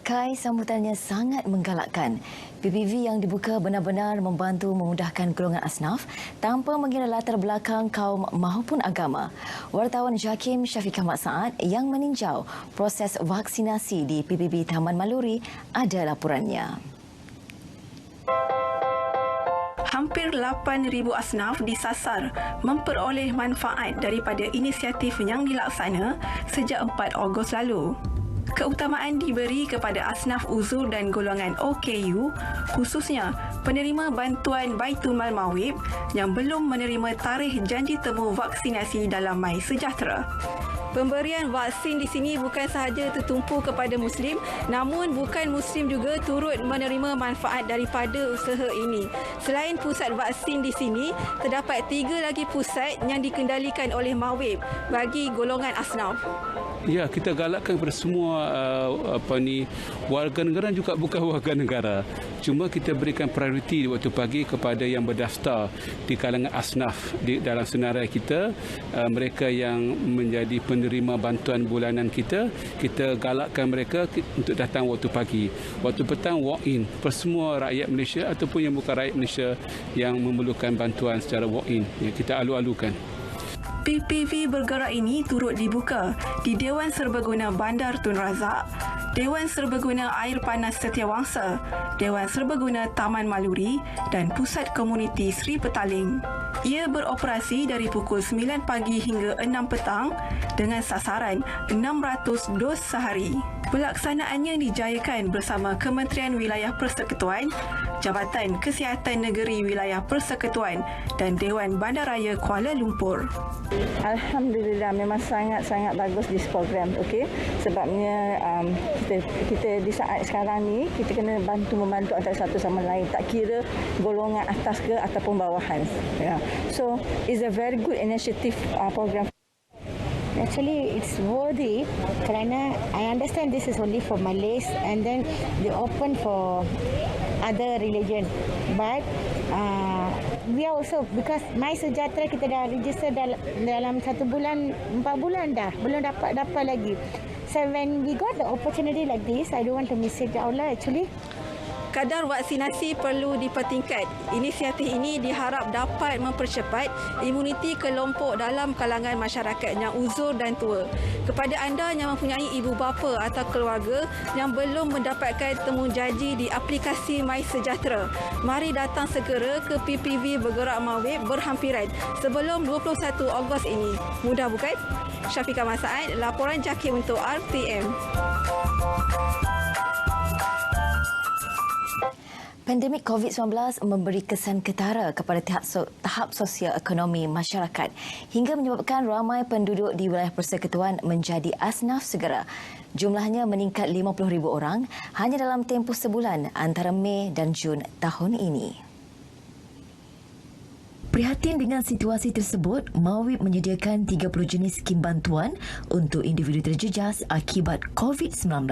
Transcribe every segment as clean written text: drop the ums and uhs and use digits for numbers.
Kai sambutannya sangat menggalakkan. PPV yang dibuka benar-benar membantu memudahkan golongan asnaf tanpa mengira latar belakang kaum maupun agama. Wartawan Jakim Syafiq Ahmad Saad yang meninjau proses vaksinasi di PPV Taman Maluri ada laporannya. Hampir 8,000 asnaf disasar memperoleh manfaat daripada inisiatif yang dilaksana sejak 4 Ogos lalu. Keutamaan diberi kepada asnaf uzur dan golongan OKU, khususnya penerima bantuan Baitul Mal Mawib yang belum menerima tarikh janji temu vaksinasi dalam MySejahtera. Pemberian vaksin di sini bukan sahaja tertumpu kepada Muslim, namun bukan Muslim juga turut menerima manfaat daripada usaha ini. Selain pusat vaksin di sini, terdapat 3 lagi pusat yang dikendalikan oleh Mawib bagi golongan asnaf. Ya, kita galakkan kepada semua warga negara juga bukan warga negara. Cuma kita berikan prioriti di waktu pagi kepada yang berdaftar di kalangan asnaf di dalam senarai kita, mereka yang menjadi penerima bantuan bulanan kita galakkan mereka untuk datang waktu pagi. Waktu petang walk-in per semua rakyat Malaysia ataupun yang bukan rakyat Malaysia yang memerlukan bantuan secara walk-in. Ya, kita alu-alukan. PPV bergerak ini turut dibuka di Dewan Serbaguna Bandar Tun Razak, Dewan Serbaguna Air Panas Setiawangsa, Dewan Serbaguna Taman Maluri dan Pusat Komuniti Sri Petaling. Ia beroperasi dari pukul 9 pagi hingga 6 petang dengan sasaran 600 dos sehari. Pelaksanaannya dijayakan bersama Kementerian Wilayah Persekutuan, Jabatan Kesihatan Negeri Wilayah Persekutuan dan Dewan Bandaraya Kuala Lumpur. Alhamdulillah, memang sangat-sangat bagus this program, okey. Sebabnya kita di saat sekarang ni kita kena membantu antara satu sama lain, tak kira golongan atas ke ataupun bawahan. Yeah. So it's a very good initiative program. Actually, it's worthy kerana I understand this is only for Malays and then they open for other religion. But we are also, because MySejahtera kita dah register dalam 1 bulan, 4 bulan dah, belum dapat lagi. So when we got the opportunity like this, I don't want to miss it out lah actually. Kadar vaksinasi perlu dipertingkat. Inisiatif ini diharap dapat mempercepat imuniti kelompok dalam kalangan masyarakat yang uzur dan tua. Kepada anda yang mempunyai ibu bapa atau keluarga yang belum mendapatkan temu janji di aplikasi MySejahtera, mari datang segera ke PPV Bergerak Mawib berhampiran sebelum 21 Ogos ini. Mudah bukan? Syafiq Ahmad Saad, laporan Jakim untuk RTM. Pandemik COVID-19 memberi kesan ketara kepada tahap sosial ekonomi masyarakat hingga menyebabkan ramai penduduk di wilayah persekutuan menjadi asnaf segera. Jumlahnya meningkat 50,000 orang hanya dalam tempoh sebulan antara Mei dan Jun tahun ini. Prihatin dengan situasi tersebut, Mawib menyediakan 30 jenis skim bantuan untuk individu terjejas akibat COVID-19.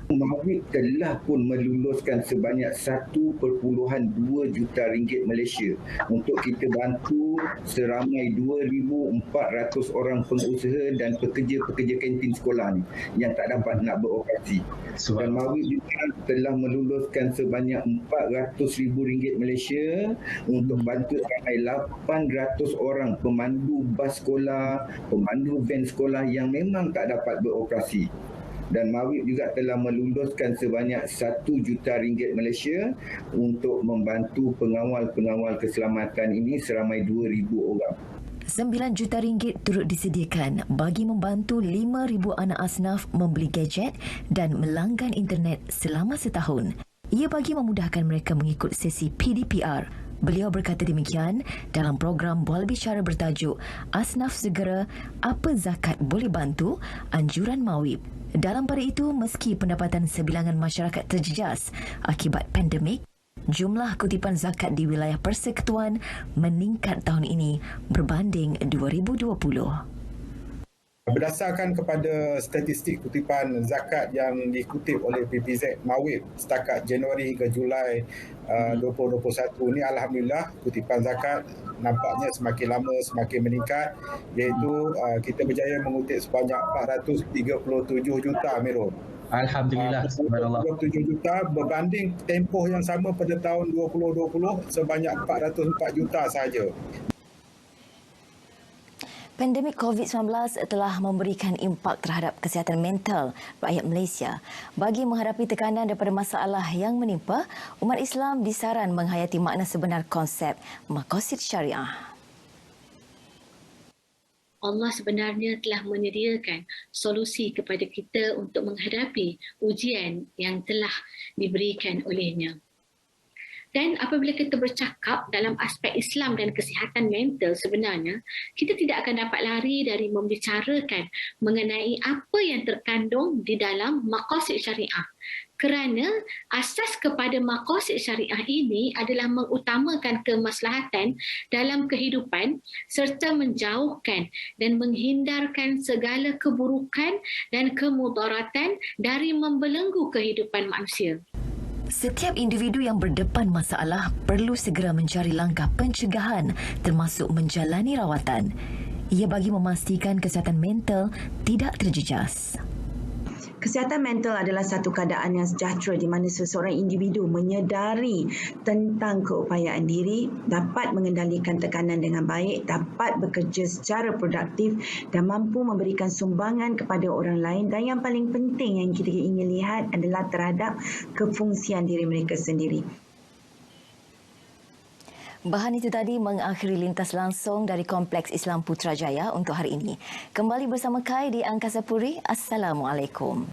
Mawib telah pun meluluskan sebanyak 1.2 juta ringgit Malaysia untuk kita bantu seramai 2,400 orang pengusaha dan pekerja-pekerja kantin sekolah ni yang tak dapat nak beroperasi. Dan Mawib juga telah meluluskan sebanyak 400,000 ringgit Malaysia untuk bantu ramai 800 orang pemandu bas sekolah, pemandu van sekolah yang memang tak dapat beroperasi. Dan Mawib juga telah meluluskan sebanyak 1 juta ringgit Malaysia untuk membantu pengawal-pengawal keselamatan ini seramai 2,000 orang. 9 juta ringgit turut disediakan bagi membantu 5,000 anak asnaf membeli gadget dan melanggan internet selama setahun. Ia bagi memudahkan mereka mengikut sesi PDPR. Beliau berkata demikian dalam program Bola Bicara bertajuk Asnaf Segera, Apa Zakat Boleh Bantu? Anjuran Mawib. Dalam pada itu, meski pendapatan sebilangan masyarakat terjejas akibat pandemik, jumlah kutipan zakat di wilayah persekutuan meningkat tahun ini berbanding 2020. Berdasarkan kepada statistik kutipan zakat yang dikutip oleh PPZ Mawib setakat Januari hingga Julai 2021 ni, alhamdulillah kutipan zakat nampaknya semakin lama semakin meningkat, iaitu kita berjaya mengutip sebanyak 437 juta Amirul. Alhamdulillah. Subhanallah. 27 juta berbanding tempoh yang sama pada tahun 2020 sebanyak 404 juta sahaja. Pandemik COVID-19 telah memberikan impak terhadap kesihatan mental rakyat Malaysia. Bagi menghadapi tekanan daripada masalah yang menimpa, umat Islam disaran menghayati makna sebenar konsep maqasid syariah. Allah sebenarnya telah menyediakan solusi kepada kita untuk menghadapi ujian yang telah diberikan olehnya. Dan apabila kita bercakap dalam aspek Islam dan kesihatan mental sebenarnya, kita tidak akan dapat lari dari membicarakan mengenai apa yang terkandung di dalam maqasid syariah. Kerana asas kepada maqasid syariah ini adalah mengutamakan kemaslahatan dalam kehidupan serta menjauhkan dan menghindarkan segala keburukan dan kemudaratan dari membelenggu kehidupan manusia. Setiap individu yang berdepan masalah perlu segera mencari langkah pencegahan termasuk menjalani rawatan. Ia bagi memastikan kesihatan mental tidak terjejas. Kesihatan mental adalah satu keadaan yang sejahtera di mana seseorang individu menyedari tentang keupayaan diri, dapat mengendalikan tekanan dengan baik, dapat bekerja secara produktif dan mampu memberikan sumbangan kepada orang lain, dan yang paling penting yang kita ingin lihat adalah terhadap kefungsian diri mereka sendiri. Bahan itu tadi mengakhiri lintas langsung dari Kompleks Islam Putrajaya untuk hari ini. Kembali bersama Kai di Angkasa Puri. Assalamualaikum.